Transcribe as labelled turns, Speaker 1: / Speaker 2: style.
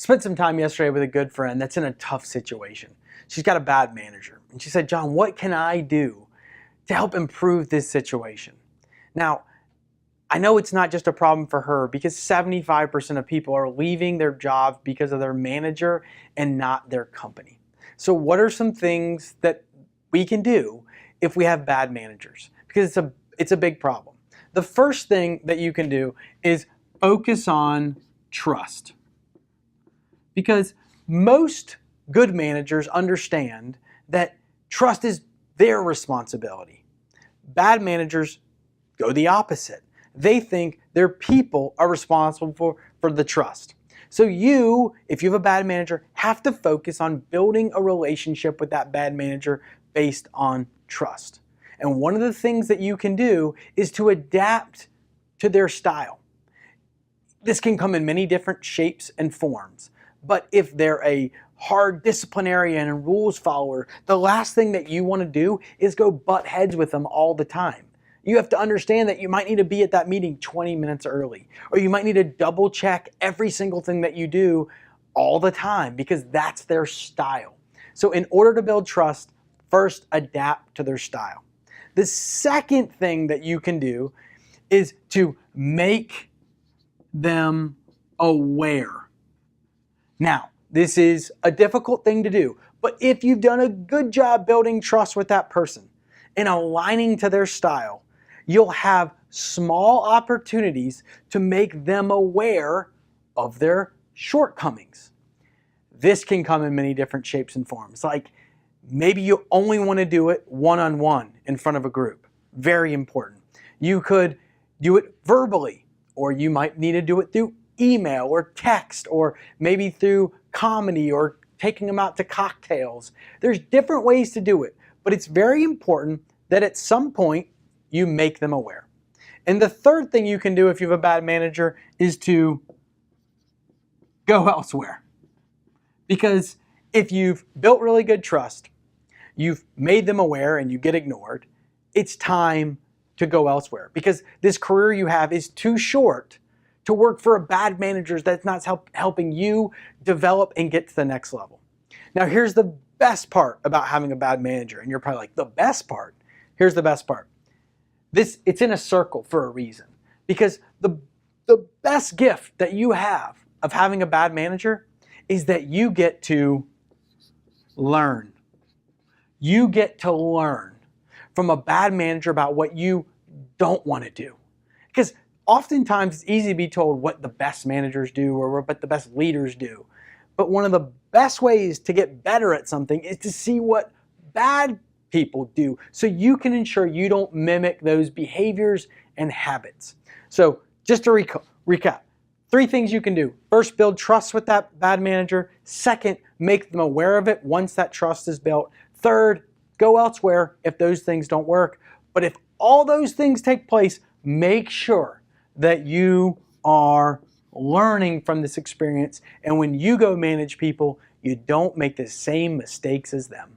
Speaker 1: Spent some time yesterday with a good friend that's in a tough situation. She's got a bad manager. And she said, John, what can I do to help improve this situation? Now, I know it's not just a problem for her because 75% of people are leaving their jobs because of their manager and not their company. So what are some things that we can do if we have bad managers? Because it's a big problem. The first thing that you can do is focus on trust. Because most good managers understand that trust is their responsibility. Bad managers go the opposite. They think their people are responsible for the trust. So you, if you have a bad manager, have to focus on building a relationship with that bad manager based on trust. And one of the things that you can do is to adapt to their style. This can come in many different shapes and forms. But if they're a hard disciplinarian and rules follower, the last thing that you want to do is go butt heads with them all the time. You have to understand that you might need to be at that meeting 20 minutes early, or you might need to double check every single thing that you do all the time because that's their style. So in order to build trust, first adapt to their style. The second thing that you can do is to make them aware. Now, this is a difficult thing to do, but if you've done a good job building trust with that person and aligning to their style, you'll have small opportunities to make them aware of their shortcomings. This can come in many different shapes and forms. Like maybe you only want to do it one-on-one in front of a group. Very important. You could do it verbally, or you might need to do it through email or text, or maybe through comedy or taking them out to cocktails. There's different ways to do it, but it's very important that at some point you make them aware. And the third thing you can do if you have a bad manager is to go elsewhere. Because if you've built really good trust, you've made them aware and you get ignored, it's time to go elsewhere. Because this career you have is too short to work for a bad manager that's not helping you develop and get to the next level. Now here's the best part about having a bad manager, and you're probably like, the best part? Here's the best part. It's in a circle for a reason. Because the best gift that you have of having a bad manager is that you get to learn. You get to learn from a bad manager about what you don't want to do. Because oftentimes it's easy to be told what the best managers do or what the best leaders do. But one of the best ways to get better at something is to see what bad people do, so you can ensure you don't mimic those behaviors and habits. So just to recap, 3 things you can do. First, build trust with that bad manager. Second, make them aware of it once that trust is built. Third, go elsewhere if those things don't work. But if all those things take place, make sure that you are learning from this experience, and when you go manage people, you don't make the same mistakes as them.